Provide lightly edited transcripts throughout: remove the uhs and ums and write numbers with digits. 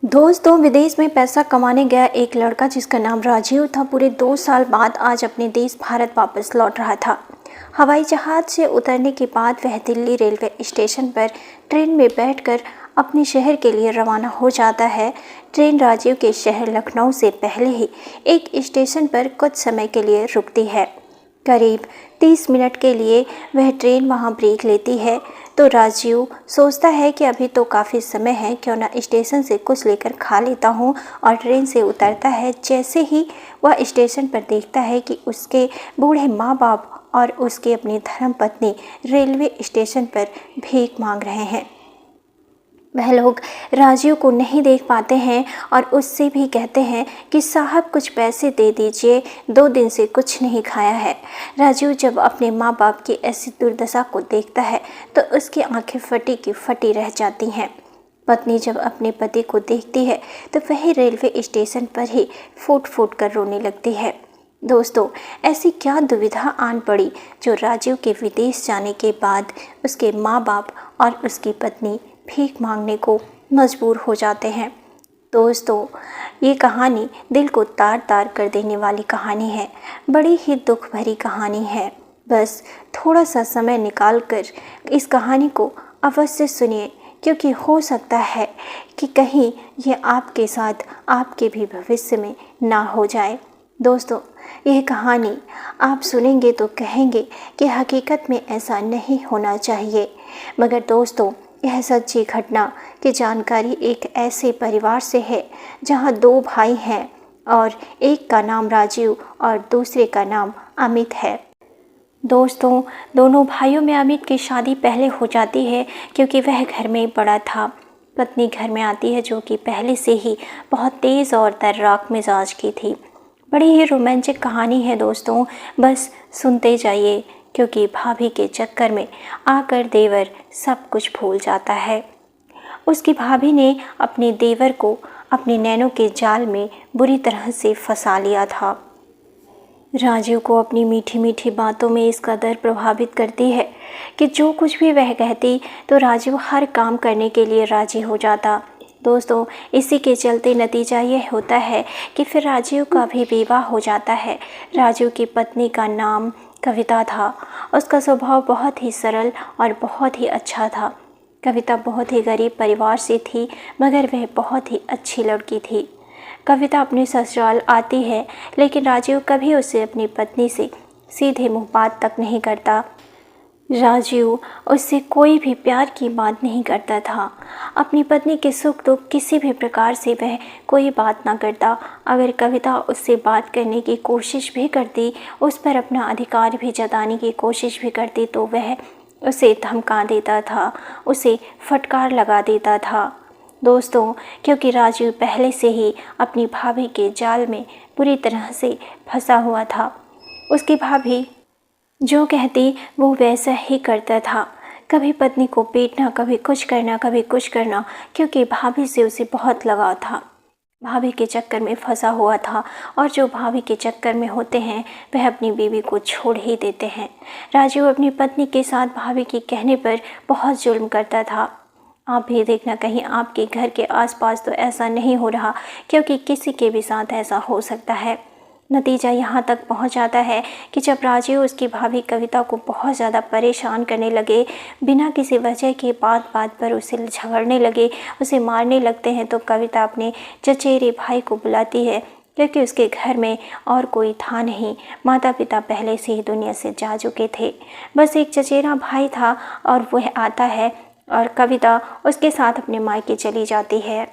दोस्तों, विदेश में पैसा कमाने गया एक लड़का जिसका नाम राजीव था, पूरे 2 साल बाद आज अपने देश भारत वापस लौट रहा था। हवाई जहाज से उतरने के बाद वह दिल्ली रेलवे स्टेशन पर ट्रेन में बैठकर अपने शहर के लिए रवाना हो जाता है। ट्रेन राजीव के शहर लखनऊ से पहले ही एक स्टेशन पर कुछ समय के लिए रुकती है। करीब 30 मिनट के लिए वह ट्रेन वहां ब्रेक लेती है, तो राजीव सोचता है कि अभी तो काफ़ी समय है, क्यों ना स्टेशन से कुछ लेकर खा लेता हूँ, और ट्रेन से उतरता है। जैसे ही वह स्टेशन पर देखता है कि उसके बूढ़े माँ बाप और उसकी अपनी धर्मपत्नी रेलवे स्टेशन पर भीख मांग रहे हैं। वह लोग राजीव को नहीं देख पाते हैं और उससे भी कहते हैं कि साहब कुछ पैसे दे दीजिए, 2 दिन से कुछ नहीं खाया है। राजीव जब अपने माँ बाप की ऐसी दुर्दशा को देखता है तो उसकी आंखें फटी की फटी रह जाती हैं। पत्नी जब अपने पति को देखती है तो वही रेलवे स्टेशन पर ही फूट फूट कर रोने लगती है। दोस्तों, ऐसी क्या दुविधा आन पड़ी जो राजीव के विदेश जाने के बाद उसके माँ बाप और उसकी पत्नी भीख मांगने को मजबूर हो जाते हैं। दोस्तों, ये कहानी दिल को तार तार कर देने वाली कहानी है। बड़ी ही दुख भरी कहानी है। बस थोड़ा सा समय निकाल कर इस कहानी को अवश्य सुनिए, क्योंकि हो सकता है कि कहीं ये आपके साथ आपके भी भविष्य में ना हो जाए। दोस्तों, यह कहानी आप सुनेंगे तो कहेंगे कि हकीकत में ऐसा नहीं होना चाहिए, मगर दोस्तों, यह सच्ची घटना की जानकारी एक ऐसे परिवार से है जहां 2 भाई हैं और एक का नाम राजीव और दूसरे का नाम अमित है। दोस्तों, दोनों भाइयों में अमित की शादी पहले हो जाती है, क्योंकि वह घर में बड़ा था। पत्नी घर में आती है जो कि पहले से ही बहुत तेज़ और तर्राक मिजाज की थी। बड़ी ही रोमांचक कहानी है दोस्तों, बस सुनते जाइए, क्योंकि भाभी के चक्कर में आकर देवर सब कुछ भूल जाता है। उसकी भाभी ने अपने देवर को अपने नैनों के जाल में बुरी तरह से फंसा लिया था। राजीव को अपनी मीठी मीठी बातों में इस कदर प्रभावित करती है कि जो कुछ भी वह कहती तो राजीव हर काम करने के लिए राजी हो जाता। दोस्तों, इसी के चलते नतीजा यह होता है कि फिर राजीव का भी विवाह हो जाता है। राजीव की पत्नी का नाम कविता था। उसका स्वभाव बहुत ही सरल और बहुत ही अच्छा था। कविता बहुत ही गरीब परिवार से थी, मगर वह बहुत ही अच्छी लड़की थी। कविता अपने ससुराल आती है, लेकिन राजीव कभी उसे अपनी पत्नी से सीधे मुँह बात तक नहीं करता। राजीव उससे कोई भी प्यार की बात नहीं करता था। अपनी पत्नी के सुख दुख किसी भी प्रकार से वह कोई बात ना करता। अगर कविता उससे बात करने की कोशिश भी करती, उस पर अपना अधिकार भी जताने की कोशिश भी करती, तो वह उसे धमका देता था, उसे फटकार लगा देता था। दोस्तों, क्योंकि राजीव पहले से ही अपनी भाभी के जाल में पूरी तरह से फंसा हुआ था। उसकी भाभी जो कहती वो वैसा ही करता था। कभी पत्नी को पीटना, कभी कुछ करना, कभी कुछ करना, क्योंकि भाभी से उसे बहुत लगाव था। भाभी के चक्कर में फंसा हुआ था, और जो भाभी के चक्कर में होते हैं वह अपनी बीवी को छोड़ ही देते हैं। राजीव अपनी पत्नी के साथ भाभी के कहने पर बहुत जुल्म करता था। आप भी देखना कहीं आपके घर के आसपास तो ऐसा नहीं हो रहा, क्योंकि किसी के भी साथ ऐसा हो सकता है। नतीजा यहाँ तक पहुँच जाता है कि जब राजीव उसकी भाभी कविता को बहुत ज़्यादा परेशान करने लगे, बिना किसी वजह के बात बात पर उसे झगड़ने लगे, उसे मारने लगते हैं, तो कविता अपने चचेरे भाई को बुलाती है, क्योंकि उसके घर में और कोई था नहीं। माता पिता पहले से ही दुनिया से जा चुके थे। बस एक चचेरा भाई था, और वह आता है और कविता उसके साथ अपने मायके चली जाती है।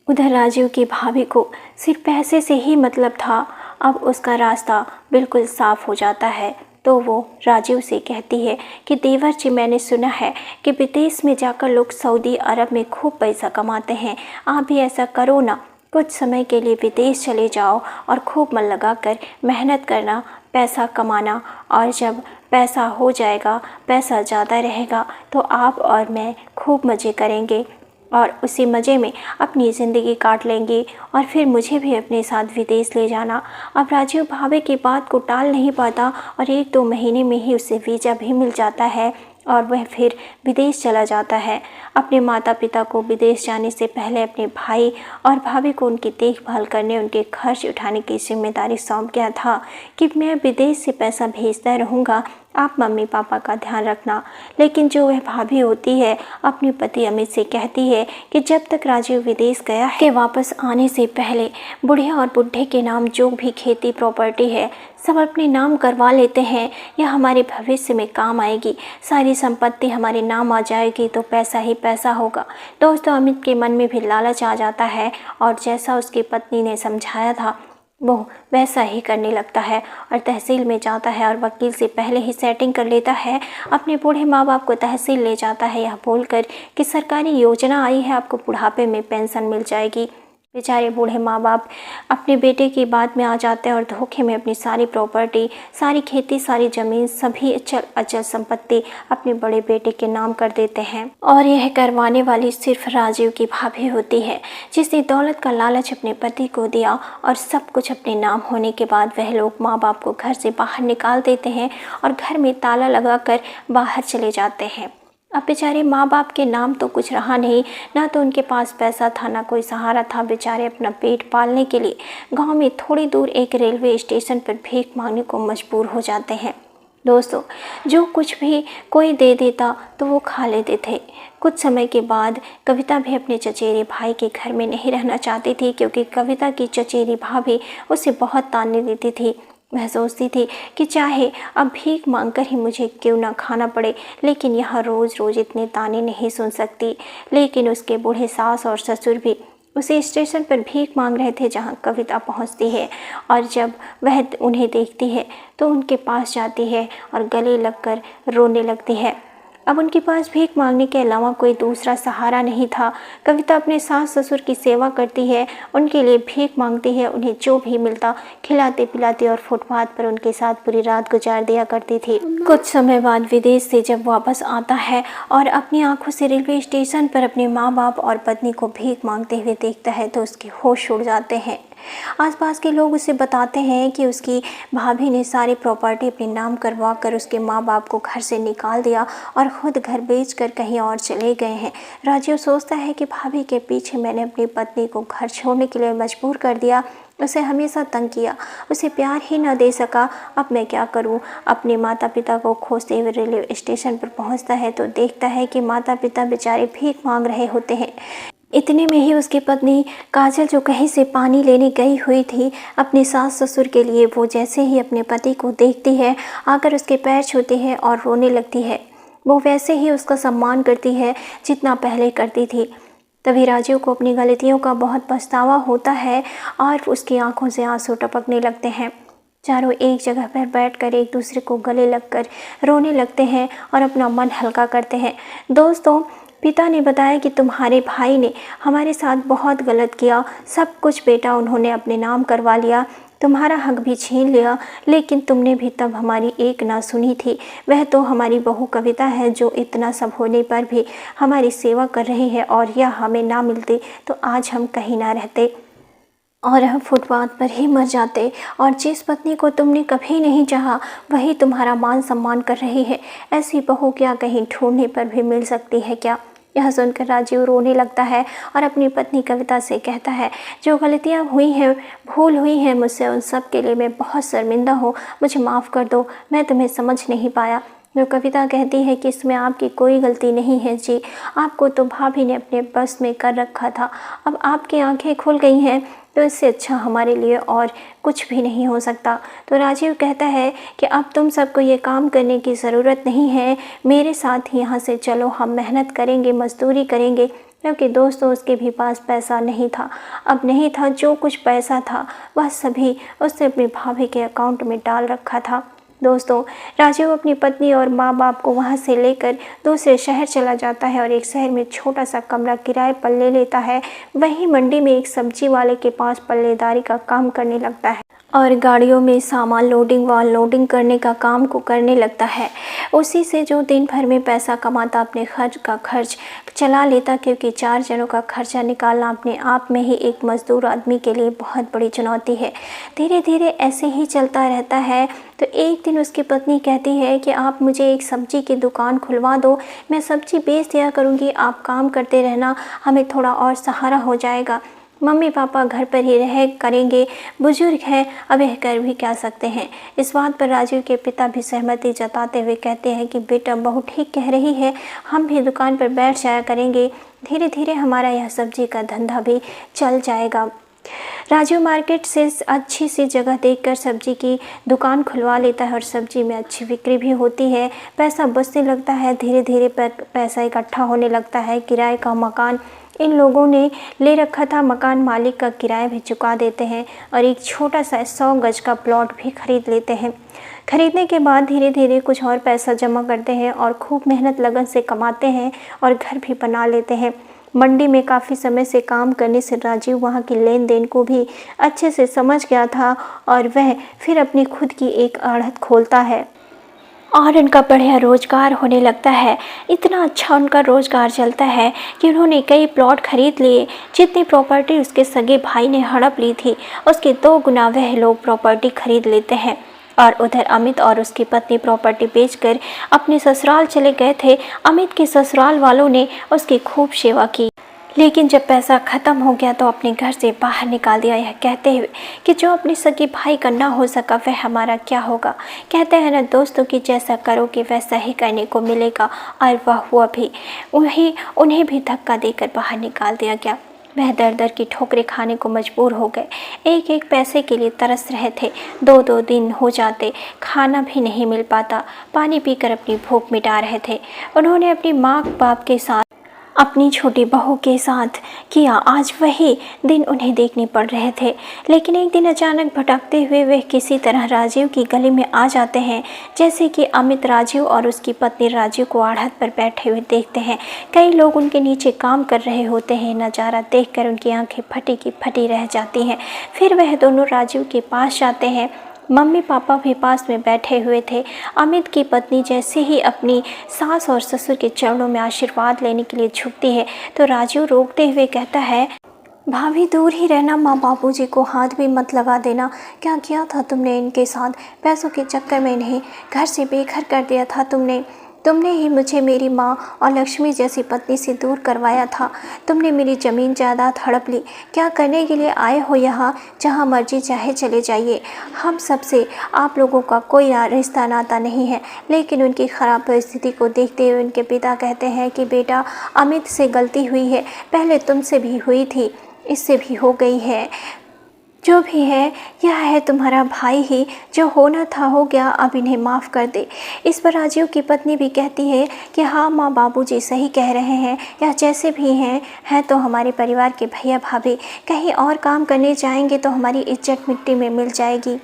उधर राजीव की भाभी को सिर्फ पैसे से ही मतलब था। अब उसका रास्ता बिल्कुल साफ हो जाता है, तो वो राजीव से कहती है कि देवर जी, मैंने सुना है कि विदेश में जाकर लोग सऊदी अरब में खूब पैसा कमाते हैं। आप भी ऐसा करो ना, कुछ समय के लिए विदेश चले जाओ और खूब मन लगा कर मेहनत करना, पैसा कमाना, और जब पैसा हो जाएगा, पैसा ज़्यादा रहेगा, तो आप और मैं खूब मज़े करेंगे और उसी मज़े में अपनी ज़िंदगी काट लेंगे, और फिर मुझे भी अपने साथ विदेश ले जाना। अब राजीव भाभी की बात को टाल नहीं पाता, और 1-2 महीने में ही उसे वीज़ा भी मिल जाता है। और वह फिर विदेश चला जाता है। अपने माता पिता को विदेश जाने से पहले अपने भाई और भाभी को उनकी देखभाल करने, उनके खर्च उठाने की जिम्मेदारी सौंप गया था कि मैं विदेश से पैसा भेजता रहूँगा, आप मम्मी पापा का ध्यान रखना। लेकिन जो वह भाभी होती है अपने पति अमित से कहती है कि जब तक राजीव विदेश गया है के वापस आने से पहले बुढ़िया और बुढ़े के नाम जो भी खेती प्रॉपर्टी है सब अपने नाम करवा लेते हैं, यह हमारे भविष्य में काम आएगी। सारी संपत्ति हमारे नाम आ जाएगी तो पैसा ही पैसा होगा। दोस्तों, अमित के मन में भी लालच आ जाता है और जैसा उसकी पत्नी ने समझाया था वो वैसा ही करने लगता है और तहसील में जाता है और वकील से पहले ही सेटिंग कर लेता है। अपने बूढ़े माँ बाप को तहसील ले जाता है यह बोलकर कि सरकारी योजना आई है, आपको बुढ़ापे में पेंशन मिल जाएगी। बेचारे बूढ़े माँ बाप अपने बेटे की बात में आ जाते हैं और धोखे में अपनी सारी प्रॉपर्टी, सारी खेती, सारी ज़मीन, सभी अचल संपत्ति अपने बड़े बेटे के नाम कर देते हैं। और यह करवाने वाली सिर्फ राजीव की भाभी होती है जिसने दौलत का लालच अपने पति को दिया और सब कुछ अपने नाम होने के बाद वह लोग माँ बाप को घर से बाहर निकाल देते हैं और घर में ताला लगाकर बाहर चले जाते हैं। अब बेचारे माँ बाप के नाम तो कुछ रहा नहीं, ना तो उनके पास पैसा था, ना कोई सहारा था। बेचारे अपना पेट पालने के लिए गांव में थोड़ी दूर एक रेलवे स्टेशन पर भीख मांगने को मजबूर हो जाते हैं। दोस्तों, जो कुछ भी कोई दे देता तो वो खा लेते थे। कुछ समय के बाद कविता भी अपने चचेरे भाई के घर में नहीं रहना चाहती थी क्योंकि कविता की चचेरी भाभी उसे बहुत ताने देती थी। वह सोचती थी कि चाहे अब भीख मांगकर ही मुझे क्यों ना खाना पड़े, लेकिन यहाँ रोज़ रोज़ इतने ताने नहीं सुन सकती। लेकिन उसके बूढ़े सास और ससुर भी उसे स्टेशन पर भीख मांग रहे थे जहाँ कविता पहुँचती है और जब वह उन्हें देखती है तो उनके पास जाती है और गले लगकर रोने लगती है। अब उनके पास भीख मांगने के अलावा कोई दूसरा सहारा नहीं था। कविता अपने सास ससुर की सेवा करती है, उनके लिए भीख मांगती है, उन्हें जो भी मिलता खिलाते पिलाते और फुटपाथ पर उनके साथ पूरी रात गुजार दिया करती थी। कुछ समय बाद विदेश से जब वापस आता है और अपनी आंखों से रेलवे स्टेशन पर अपने माँ बाप और पत्नी को भीख मांगते हुए देखता है तो उसके होश उड़ जाते हैं। आसपास के लोग उसे बताते हैं कि उसकी भाभी ने सारी प्रॉपर्टी अपने नाम करवा कर उसके माँ बाप को घर से निकाल दिया और ख़ुद घर बेचकर कहीं और चले गए हैं। राजीव सोचता है कि भाभी के पीछे मैंने अपनी पत्नी को घर छोड़ने के लिए मजबूर कर दिया, उसे हमेशा तंग किया, उसे प्यार ही न दे सका। अब मैं क्या करूं? अपने माता पिता को खोजते हुए रेलवे स्टेशन पर पहुंचता है तो देखता है कि माता पिता बेचारे भीख मांग रहे होते हैं। इतने में ही उसकी पत्नी काजल, जो कहीं से पानी लेने गई हुई थी अपने सास ससुर के लिए, वो जैसे ही अपने पति को देखती है आकर उसके पैर छूती है और रोने लगती है। वो वैसे ही उसका सम्मान करती है जितना पहले करती थी। तभी राजीव को अपनी गलतियों का बहुत पछतावा होता है और उसकी आंखों से आंसू टपकने लगते हैं। चारों एक जगह पर बैठकर एक दूसरे को गले लगकर रोने लगते हैं और अपना मन हल्का करते हैं। दोस्तों, पिता ने बताया कि तुम्हारे भाई ने हमारे साथ बहुत गलत किया, सब कुछ बेटा उन्होंने अपने नाम करवा लिया, तुम्हारा हक भी छीन लिया, लेकिन तुमने भी तब हमारी एक ना सुनी थी। वह तो हमारी बहू कविता है जो इतना सब होने पर भी हमारी सेवा कर रही है और यह हमें ना मिलती तो आज हम कहीं ना रहते और हम फुटपाथ पर ही मर जाते। और जिस पत्नी को तुमने कभी नहीं चाहा वही तुम्हारा मान सम्मान कर रही है। ऐसी बहू क्या कहीं ढूंढने पर भी मिल सकती है क्या? यह सुनकर राजीव रोने लगता है और अपनी पत्नी कविता से कहता है, जो गलतियाँ हुई हैं, भूल हुई हैं मुझसे, उन सब के लिए मैं बहुत शर्मिंदा हूँ, मुझे माफ़ कर दो, मैं तुम्हें समझ नहीं पाया। जो कविता कहती है कि इसमें आपकी कोई गलती नहीं है जी, आपको तो भाभी ने अपने बस में कर रखा था। अब आपकी आंखें खुल गई हैं तो इससे अच्छा हमारे लिए और कुछ भी नहीं हो सकता। तो राजीव कहता है कि अब तुम सबको ये काम करने की ज़रूरत नहीं है, मेरे साथ यहाँ से चलो, हम मेहनत करेंगे, मजदूरी करेंगे। क्योंकि दोस्तों, उसके भी पास पैसा नहीं था। अब नहीं था, जो कुछ पैसा था वह सभी उसने अपनी भाभी के अकाउंट में डाल रखा था। दोस्तों, राजीव अपनी पत्नी और माँ बाप को वहाँ से लेकर दूसरे शहर चला जाता है और एक शहर में छोटा सा कमरा किराए पर ले लेता है। वहीं मंडी में एक सब्जी वाले के पास पल्लेदारी का काम करने लगता है और गाड़ियों में सामान लोडिंग व अनलोडिंग करने का काम को करने लगता है। उसी से जो दिन भर में पैसा कमाता अपने खर्च का खर्च चला लेता, क्योंकि 4 जनों का खर्चा निकालना अपने आप में ही एक मज़दूर आदमी के लिए बहुत बड़ी चुनौती है। धीरे धीरे ऐसे ही चलता रहता है। तो एक दिन उसकी पत्नी कहती है कि आप मुझे एक सब्ज़ी की दुकान खुलवा दो, मैं सब्ज़ी बेच दिया करूँगी, आप काम करते रहना, हमें थोड़ा और सहारा हो जाएगा। मम्मी पापा घर पर ही रह करेंगे, बुजुर्ग हैं, अब यह कर भी क्या सकते हैं। इस बात पर राजीव के पिता भी सहमति जताते हुए कहते हैं कि बेटा बहू ठीक कह रही है, हम भी दुकान पर बैठ जाया करेंगे, धीरे धीरे हमारा यह सब्जी का धंधा भी चल जाएगा। राजीव मार्केट से अच्छी सी जगह देखकर सब्जी की दुकान खुलवा लेता है और सब्जी में अच्छी बिक्री भी होती है, पैसा बचने लगता है। धीरे धीरे पैसा इकट्ठा होने लगता है। किराए का मकान इन लोगों ने ले रखा था, मकान मालिक का किराया भी चुका देते हैं और एक छोटा सा 100 गज का प्लॉट भी खरीद लेते हैं। खरीदने के बाद धीरे धीरे कुछ और पैसा जमा करते हैं और खूब मेहनत लगन से कमाते हैं और घर भी बना लेते हैं। मंडी में काफ़ी समय से काम करने से राजीव वहाँ की लेन देन को भी अच्छे से समझ गया था और वह फिर अपनी खुद की एक आढ़त खोलता है और उनका बढ़िया रोज़गार होने लगता है। इतना अच्छा उनका रोज़गार चलता है कि उन्होंने कई प्लॉट खरीद लिए। जितनी प्रॉपर्टी उसके सगे भाई ने हड़प ली थी, उसके 2 गुना वह लोग प्रॉपर्टी खरीद लेते हैं। और उधर अमित और उसकी पत्नी प्रॉपर्टी बेचकर अपने ससुराल चले गए थे। अमित के ससुराल वालों ने उसकी खूब सेवा की, लेकिन जब पैसा ख़त्म हो गया तो अपने घर से बाहर निकाल दिया, यह कहते हुए कि जो अपने सगे भाई का ना हो सका वह हमारा क्या होगा। कहते हैं ना दोस्तों कि जैसा करोगे वैसा ही करने को मिलेगा, और वह हुआ भी। उन्हें भी धक्का देकर बाहर निकाल दिया गया। वह दर दर की ठोकरें खाने को मजबूर हो गए। एक एक पैसे के लिए तरस रहे थे। 2-2 दिन हो जाते, खाना भी नहीं मिल पाता, पानी पीकर अपनी भूख मिटा रहे थे। उन्होंने अपनी माँ बाप के साथ, अपनी छोटी बहू के साथ किया। आज वही दिन उन्हें देखने पड़ रहे थे। लेकिन एक दिन अचानक भटकते हुए वे किसी तरह राजीव की गली में आ जाते हैं। जैसे कि अमित राजीव और उसकी पत्नी राजीव को आढ़त पर बैठे हुए देखते हैं। कई लोग उनके नीचे काम कर रहे होते हैं। नज़ारा देखकर उनकी आंखें फटी की फटी रह जाती हैं। फिर वह दोनों राजीव के पास जाते हैं। मम्मी पापा भी पास में बैठे हुए थे। अमित की पत्नी जैसे ही अपनी सास और ससुर के चरणों में आशीर्वाद लेने के लिए झुकती है तो राजू रोकते हुए कहता है, भाभी दूर ही रहना, माँ बाबूजी को हाथ भी मत लगा देना। क्या किया था तुमने इनके साथ? पैसों के चक्कर में इन्हें घर से बेघर कर दिया था तुमने ही मुझे मेरी माँ और लक्ष्मी जैसी पत्नी से दूर करवाया था। तुमने मेरी ज़मीन जायदाद हड़प ली। क्या करने के लिए आए हो यहाँ? जहाँ मर्जी चाहे चले जाइए, हम सबसे आप लोगों का कोई रिश्ता नाता नहीं है। लेकिन उनकी ख़राब परिस्थिति को देखते हुए उनके पिता कहते हैं कि बेटा, अमित से गलती हुई है, पहले तुमसे भी हुई थी, इससे भी हो गई है। जो भी है, यह है तुम्हारा भाई ही, जो होना था हो गया, अब इन्हें माफ़ कर दे। इस पर राजीव की पत्नी भी कहती है कि हाँ माँ बाबूजी सही कह रहे हैं, यह जैसे भी हैं तो हमारे परिवार के भैया भाभी। कहीं और काम करने जाएंगे तो हमारी इज्जत मिट्टी में मिल जाएगी।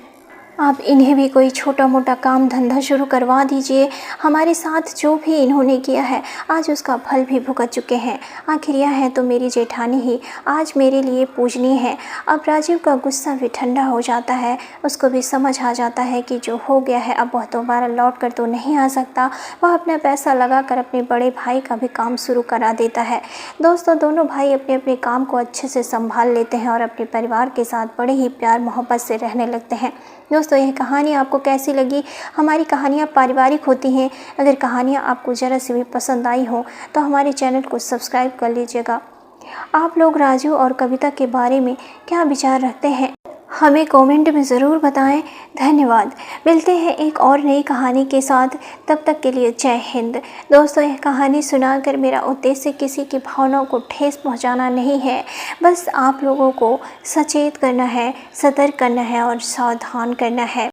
आप इन्हें भी कोई छोटा मोटा काम धंधा शुरू करवा दीजिए। हमारे साथ जो भी इन्होंने किया है आज उसका फल भी भुगत चुके हैं। आखिर यह है तो मेरी जेठानी ही आज मेरे लिए पूजनीय है। अब राजीव का गुस्सा भी ठंडा हो जाता है। उसको भी समझ आ जाता है कि जो हो गया है अब वह दोबारा लौट कर तो नहीं आ सकता। वह अपना पैसा लगा कर अपने बड़े भाई का भी काम शुरू करा देता है। दोस्तों, दोनों भाई अपने अपने काम को अच्छे से संभाल लेते हैं और अपने परिवार के साथ बड़े ही प्यार मोहब्बत से रहने लगते हैं। दोस्तों, यह कहानी आपको कैसी लगी? हमारी कहानियाँ पारिवारिक होती हैं। अगर कहानियाँ आपको ज़रा सी भी पसंद आई हो तो हमारे चैनल को सब्सक्राइब कर लीजिएगा। आप लोग राजू और कविता के बारे में क्या विचार रखते हैं, हमें कमेंट में ज़रूर बताएं। धन्यवाद। मिलते हैं एक और नई कहानी के साथ, तब तक के लिए जय हिंद। दोस्तों, यह कहानी सुनाकर मेरा उद्देश्य किसी की भावनाओं को ठेस पहुंचाना नहीं है, बस आप लोगों को सचेत करना है, सतर्क करना है और सावधान करना है।